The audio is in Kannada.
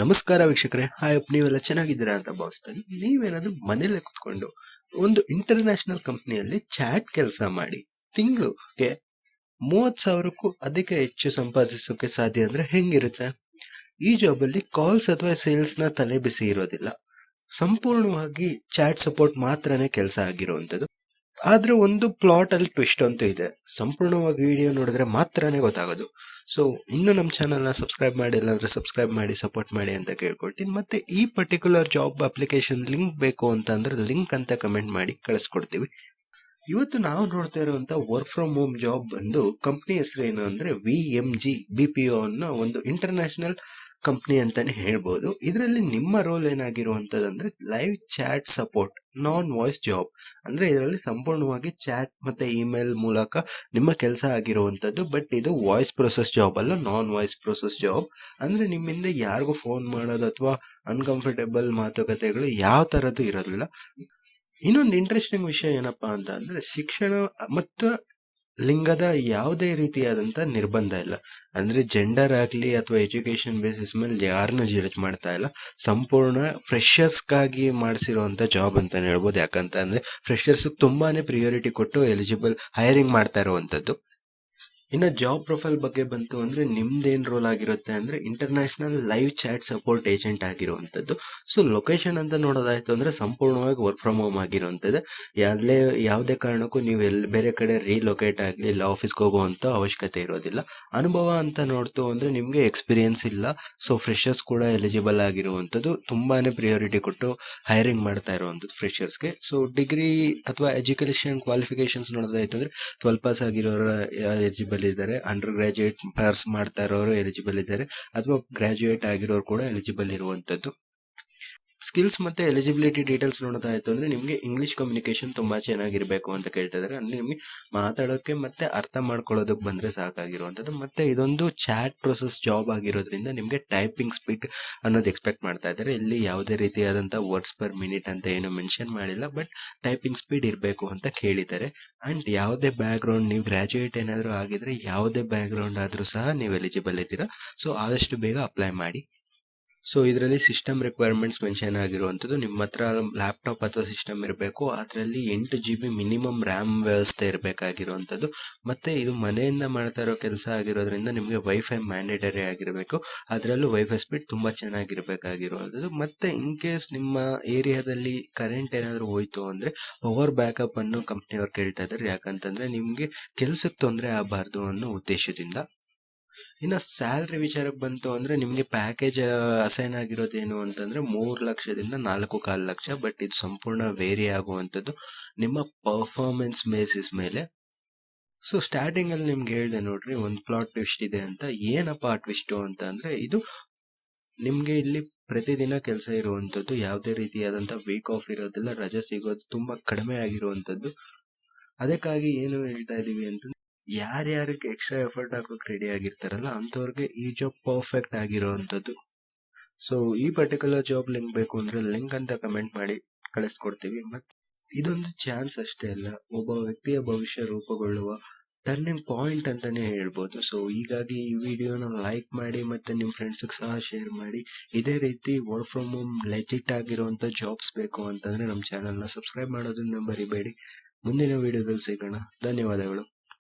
ನಮಸ್ಕಾರ ವೀಕ್ಷಕರೇ, ಹಾಯ್ ನೀವೆಲ್ಲ ಚೆನ್ನಾಗಿದ್ದೀರಾ ಅಂತ ಭಾವಿಸ್ತೀನಿ. ನೀವೇನಾದ್ರೂ ಮನೇಲೆ ಕುತ್ಕೊಂಡು ಒಂದು ಇಂಟರ್ನ್ಯಾಷನಲ್ ಕಂಪ್ನಿಯಲ್ಲಿ ಚಾಟ್ ಕೆಲಸ ಮಾಡಿ ತಿಂಗಳಿಗೆ 30,000ಕ್ಕೂ ಅದಕ್ಕೆ ಹೆಚ್ಚು ಸಂಪಾದಿಸೋಕೆ ಸಾಧ್ಯ ಅಂದ್ರೆ ಹೆಂಗಿರುತ್ತೆ? ಈ ಜಾಬ್ ಅಲ್ಲಿ ಕಾಲ್ಸ್ ಅಥವಾ ಸೇಲ್ಸ್ ನ ತಲೆ ಬಿಸಿ ಇರೋದಿಲ್ಲ. ಸಂಪೂರ್ಣವಾಗಿ ಚಾಟ್ ಸಪೋರ್ಟ್ ಮಾತ್ರನೇ ಕೆಲಸ ಆಗಿರುವಂತದ್ದು. ಆದ್ರೆ ಒಂದು ಪ್ಲಾಟ್ ಅಲ್ಲಿ ಟ್ವಿಸ್ಟ್ ಅಂತೂ ಇದೆ. ಸಂಪೂರ್ಣವಾಗಿ ವಿಡಿಯೋ ನೋಡಿದ್ರೆ ಮಾತ್ರನೇ ಗೊತ್ತಾಗೋದು. ಸೊ ಇನ್ನು ನಮ್ಮ ಚಾನಲ್ ನ ಸಬ್ಸ್ಕ್ರೈಬ್ ಮಾಡಿಲ್ಲ ಅಂದ್ರೆ ಸಬ್ಸ್ಕ್ರೈಬ್ ಮಾಡಿ, ಸಪೋರ್ಟ್ ಮಾಡಿ ಅಂತ ಕೇಳ್ಕೊಳ್ತೀನಿ. ಮತ್ತೆ ಈ ಪರ್ಟಿಕ್ಯುಲರ್ ಜಾಬ್ ಅಪ್ಲಿಕೇಶನ್ ಲಿಂಕ್ ಬೇಕು ಅಂತ ಅಂದ್ರೆ ಲಿಂಕ್ ಅಂತ ಕಮೆಂಟ್ ಮಾಡಿ ಕಳಿಸ್ಕೊಡ್ತೀವಿ. ಇವತ್ತು ನಾವು ನೋಡ್ತಾ ಇರುವಂತ ವರ್ಕ್ ಫ್ರಮ್ ಹೋಮ್ ಜಾಬ್ ಬಂದು ಕಂಪ್ನಿ ಹೆಸರು ಏನು ಅಂದ್ರೆ VMG BPO ಅನ್ನೋ ಒಂದು ಇಂಟರ್ನ್ಯಾಷನಲ್ ಕಂಪ್ನಿ ಅಂತಾನೆ ಹೇಳ್ಬೋದು. ಇದರಲ್ಲಿ ನಿಮ್ಮ ರೋಲ್ ಏನಾಗಿರುವಂತದಂದ್ರೆ ಲೈವ್ ಚಾಟ್ ಸಪೋರ್ಟ್ ನಾನ್ ವಾಯ್ಸ್ ಜಾಬ್. ಅಂದ್ರೆ ಇದರಲ್ಲಿ ಸಂಪೂರ್ಣವಾಗಿ ಚಾಟ್ ಮತ್ತೆ ಇಮೇಲ್ ಮೂಲಕ ನಿಮ್ಮ ಕೆಲಸ ಆಗಿರುವಂತದ್ದು. ಬಟ್ ಇದು ವಾಯ್ಸ್ ಪ್ರೊಸೆಸ್ ಜಾಬ್ ಅಲ್ಲ, ನಾನ್ ವಾಯ್ಸ್ ಪ್ರೊಸೆಸ್ ಜಾಬ್. ಅಂದ್ರೆ ನಿಮ್ಮಿಂದ ಯಾರಿಗೂ ಫೋನ್ ಮಾಡೋದು ಅಥವಾ ಅನ್ಕಂಫರ್ಟೇಬಲ್ ಮಾತುಕತೆಗಳು ಯಾವ ತರದ್ದು ಇರೋದಿಲ್ಲ. ಇನ್ನೊಂದು ಇಂಟ್ರೆಸ್ಟಿಂಗ್ ವಿಷಯ ಏನಪ್ಪಾ ಅಂತ ಅಂದ್ರೆ ಶಿಕ್ಷಣ ಮತ್ತು ಲಿಂಗದ ಯಾವುದೇ ರೀತಿಯಾದಂತ ನಿರ್ಬಂಧ ಇಲ್ಲ. ಅಂದ್ರೆ ಜೆಂಡರ್ ಆಗ್ಲಿ ಅಥವಾ ಎಜುಕೇಶನ್ ಬೇಸಿಸ್ ಮೇಲೆ ಯಾರನ್ನು ಜಡ್ಜ್ ಮಾಡ್ತಾ ಇಲ್ಲ. ಸಂಪೂರ್ಣ ಫ್ರೆಶರ್ಸ್ಗಾಗಿ ಮಾಡಿಸಿರುವಂತ ಜಾಬ್ ಅಂತಾನೆ ಹೇಳ್ಬೋದು. ಯಾಕಂತ ಅಂದ್ರೆ ಫ್ರೆಶರ್ಸ್ ತುಂಬಾನೇ ಪ್ರಿಯಾರಿಟಿ ಕೊಟ್ಟು ಎಲಿಜಿಬಲ್ ಹೈರಿಂಗ್ ಮಾಡ್ತಾ ಇರುವಂತದ್ದು. ಇನ್ನು ಜಾಬ್ ಪ್ರೊಫೈಲ್ ಬಗ್ಗೆ ಬಂತು ಅಂದ್ರೆ ನಿಮ್ದೇನ್ ರೋಲ್ ಆಗಿರುತ್ತೆ ಅಂದ್ರೆ international live chat support agent ಆಗಿರುವಂತದ್ದು. ಸೊ ಲೊಕೇಶನ್ ಅಂತ ನೋಡೋದಾಯ್ತು ಅಂದ್ರೆ ಸಂಪೂರ್ಣವಾಗಿ ವರ್ಕ್ ಫ್ರಮ್ ಹೋಮ್ ಆಗಿರುವಂತದ್ದು. ಯಾವುದೇ ಕಾರಣಕ್ಕೂ ನೀವು ಬೇರೆ ಕಡೆ ರೀಲೊಕೇಟ್ ಆಗಲಿ ಇಲ್ಲ ಆಫೀಸ್ಗೆ ಹೋಗುವಂತ ಅವಶ್ಯಕತೆ ಇರೋದಿಲ್ಲ. ಅನುಭವ ಅಂತ ನೋಡ್ತು ಅಂದ್ರೆ ನಿಮ್ಗೆ ಎಕ್ಸ್ಪೀರಿಯನ್ಸ್ ಇಲ್ಲ. ಸೊ ಫ್ರೆಶರ್ಸ್ ಕೂಡ ಎಲಿಜಿಬಲ್ ಆಗಿರುವಂತದ್ದು. ತುಂಬಾನೇ ಪ್ರಿಯಾರಿಟಿ ಕೊಟ್ಟು ಹೈರಿಂಗ್ ಮಾಡ್ತಾ ಇರುವಂತದ್ದು ಫ್ರೆಶರ್ಸ್ಗೆ. ಸೊ ಡಿಗ್ರಿ ಅಥವಾ ಎಜುಕೇಶನ್ ಕ್ವಾಲಿಫಿಕೇಶನ್ಸ್ ನೋಡೋದಾಯ್ತು ಅಂದ್ರೆ 12 ಪಾಸ್ ಆಗಿರೋರ ಎಲಿಜಿಬಲ್ ಇದ್ದಾರೆ, ಅಂಡರ್ ಗ್ರಾಜುಯೇಟ್ ಪಾಸ್ ಮಾಡ್ತಾ ಇರೋರು ಎಲಿಜಿಬಲ್ ಇದ್ದಾರೆ, ಅಥವಾ ಗ್ರಾಜುಯೇಟ್ ಆಗಿರೋರು ಕೂಡ ಎಲಿಜಿಬಲ್ ಇರುವಂತದ್ದು. ಸ್ಕಿಲ್ಸ್ ಮತ್ತೆ ಎಲಿಜಿಬಿಲಿಟಿ ಡೀಟೇಲ್ಸ್ ನೋಡೋದಾಯ್ತು ಅಂದ್ರೆ ನಿಮ್ಗೆ ಇಂಗ್ಲಿಷ್ ಕಮ್ಯುನಿಕೇಶನ್ ತುಂಬಾ ಚೆನ್ನಾಗಿರ್ಬೇಕು ಅಂತ ಕೇಳ್ತಾ ಇದಾರೆ. ಅಂದ್ರೆ ನಿಮ್ಗೆ ಮಾತಾಡೋಕೆ ಮತ್ತೆ ಅರ್ಥ ಮಾಡ್ಕೊಳ್ಳೋದಕ್ಕೆ ಬಂದ್ರೆ ಸಾಕಾಗಿರುವಂತದ್ದು. ಮತ್ತೆ ಇದೊಂದು ಚಾಟ್ ಪ್ರೊಸೆಸ್ ಜಾಬ್ ಆಗಿರೋದ್ರಿಂದ ನಿಮ್ಗೆ ಟೈಪಿಂಗ್ ಸ್ಪೀಡ್ ಅನ್ನೋದು ಎಕ್ಸ್ಪೆಕ್ಟ್ ಮಾಡ್ತಾ ಇದ್ದಾರೆ. ಇಲ್ಲಿ ಯಾವುದೇ ರೀತಿಯಾದಂತ ವರ್ಡ್ಸ್ ಪರ್ ಮಿನಿಟ್ ಅಂತ ಏನು ಮೆನ್ಷನ್ ಮಾಡಿಲ್ಲ, ಬಟ್ ಟೈಪಿಂಗ್ ಸ್ಪೀಡ್ ಇರಬೇಕು ಅಂತ ಕೇಳಿದ್ದಾರೆ. ಅಂಡ್ ಯಾವುದೇ ಬ್ಯಾಕ್ ಗ್ರೌಂಡ್, ನೀವು ಗ್ರಾಜುಯೇಟ್ ಏನಾದ್ರು ಆಗಿದ್ರೆ ಯಾವುದೇ ಬ್ಯಾಕ್ ಗ್ರೌಂಡ್ ಆದ್ರೂ ಸಹ ನೀವು ಎಲಿಜಿಬಲ್ ಇದ್ದೀರಾ. ಸೊ ಆದಷ್ಟು ಬೇಗ ಅಪ್ಲೈ ಮಾಡಿ. ಸೊ ಇದರಲ್ಲಿ ಸಿಸ್ಟಮ್ ರಿಕ್ವೈರ್ಮೆಂಟ್ಸ್ ಮೆನ್ಷನ್ ಆಗಿರುವಂತದ್ದು. ನಿಮ್ಮ ಹತ್ರ ಲ್ಯಾಪ್ಟಾಪ್ ಅಥವಾ ಸಿಸ್ಟಮ್ ಇರಬೇಕು. ಅದರಲ್ಲಿ 8 GB ಮಿನಿಮಮ್ ರ್ಯಾಮ್ ವ್ಯವಸ್ಥೆ ಇರಬೇಕಾಗಿರುವಂತದ್ದು. ಮತ್ತೆ ಇದು ಮನೆಯಿಂದ ಮಾಡ್ತಾ ಇರೋ ಕೆಲಸ ಆಗಿರೋದ್ರಿಂದ ನಿಮಗೆ ವೈಫೈ ಮ್ಯಾಂಡೇಟರಿ ಆಗಿರಬೇಕು. ಅದರಲ್ಲೂ ವೈಫೈ ಸ್ಪೀಡ್ ತುಂಬಾ ಚೆನ್ನಾಗಿರ್ಬೇಕಾಗಿರುವಂತದ್ದು. ಮತ್ತೆ ಇನ್ ಕೇಸ್ ನಿಮ್ಮ ಏರಿಯಾದಲ್ಲಿ ಕರೆಂಟ್ ಏನಾದ್ರು ಹೋಯ್ತು ಅಂದ್ರೆ ಪವರ್ ಬ್ಯಾಕಪ್ ಅನ್ನು ಕಂಪ್ನಿಯವ್ರು ಕೇಳ್ತಾ ಇದ್ದಾರೆ. ಯಾಕಂತಂದ್ರೆ ನಿಮ್ಗೆ ಕೆಲ್ಸಕ್ಕೆ ತೊಂದರೆ ಆಗಬಾರ್ದು ಅನ್ನೋ ಉದ್ದೇಶದಿಂದ. ಇನ್ನು ಸ್ಯಾಲ್ರಿ ವಿಚಾರಕ್ಕೆ ಬಂತು ಅಂದ್ರೆ ನಿಮ್ಗೆ ಪ್ಯಾಕೇಜ್ ಅಸೈನ್ ಆಗಿರೋದೇನು ಅಂತಂದ್ರೆ 3 ಲಕ್ಷದಿಂದ 4.25 ಲಕ್ಷ. ಬಟ್ ಇದು ಸಂಪೂರ್ಣ ವೇರಿ ಆಗುವಂತದ್ದು ನಿಮ್ಮ ಪರ್ಫಾರ್ಮೆನ್ಸ್ ಬೇಸಿಸ್ ಮೇಲೆ. ಸೊ ಸ್ಟಾರ್ಟಿಂಗ್ ಅಲ್ಲಿ ನಿಮ್ಗೆ ಹೇಳ್ದೆ ನೋಡ್ರಿ, ಒಂದು ಪ್ಲಾಟ್ ಟ್ವಿಸ್ಟ್ ಇದೆ ಅಂತ. ಏನಪ್ಪಾ ಟ್ವಿಸ್ಟ್ ಅಂತ ಅಂದ್ರೆ ಇದು ನಿಮ್ಗೆ ಇಲ್ಲಿ ಪ್ರತಿದಿನ ಕೆಲಸ ಇರುವಂತದ್ದು. ಯಾವುದೇ ರೀತಿಯಾದಂತ ವೀಕ್ ಆಫ್ ಇರೋದಿಲ್ಲ, ರಜೆ ಸಿಗೋದು ತುಂಬಾ ಕಡಿಮೆ ಆಗಿರುವಂತದ್ದು. ಅದಕ್ಕಾಗಿ ಏನು ಹೇಳ್ತಾ ಇದೀವಿ ಅಂತ, ಯಾರ್ಯಾರಿಗೆ ಎಕ್ಸ್ಟ್ರಾ ಎಫರ್ಟ್ ಹಾಕೋಕೆ ರೆಡಿ ಆಗಿರ್ತಾರಲ್ಲ ಅಂತವ್ರಿಗೆ ಈ ಜಾಬ್ ಪರ್ಫೆಕ್ಟ್ ಆಗಿರುವಂತದ್ದು. ಸೊ ಈ ಪರ್ಟಿಕ್ಯುಲರ್ ಜಾಬ್ ಲಿಂಕ್ ಬೇಕು ಅಂದ್ರೆ ಲಿಂಕ್ ಅಂತ ಕಮೆಂಟ್ ಮಾಡಿ ಕಳಿಸ್ಕೊಡ್ತೀವಿ. ಮತ್ತೆ ಇದೊಂದು ಚಾನ್ಸ್ ಅಷ್ಟೇ ಅಲ್ಲ, ಒಬ್ಬ ವ್ಯಕ್ತಿಯ ಭವಿಷ್ಯ ರೂಪುಗೊಳ್ಳುವ ಟರ್ನಿಂಗ್ ಪಾಯಿಂಟ್ ಅಂತಾನೆ ಹೇಳ್ಬೋದು. ಸೊ ಹೀಗಾಗಿ ಈ ವಿಡಿಯೋನ ಲೈಕ್ ಮಾಡಿ ಮತ್ತೆ ನಿಮ್ಮ ಫ್ರೆಂಡ್ಸ್ಗೆ ಸಹ ಶೇರ್ ಮಾಡಿ. ಇದೇ ರೀತಿ ವರ್ಕ್ ಫ್ರಮ್ ಹೋಮ್ ಲೆಜಿಟ್ ಆಗಿರುವಂತ ಜಾಬ್ಸ್ ಬೇಕು ಅಂತಂದ್ರೆ ನಮ್ಮ ಚಾನಲ್ನ ಸಬ್ಸ್ಕ್ರೈಬ್ ಮಾಡೋದನ್ನ ಮರಿಬೇಡಿ. ಮುಂದಿನ ವಿಡಿಯೋದಲ್ಲಿ ಸಿಗೋಣ. ಧನ್ಯವಾದಗಳು.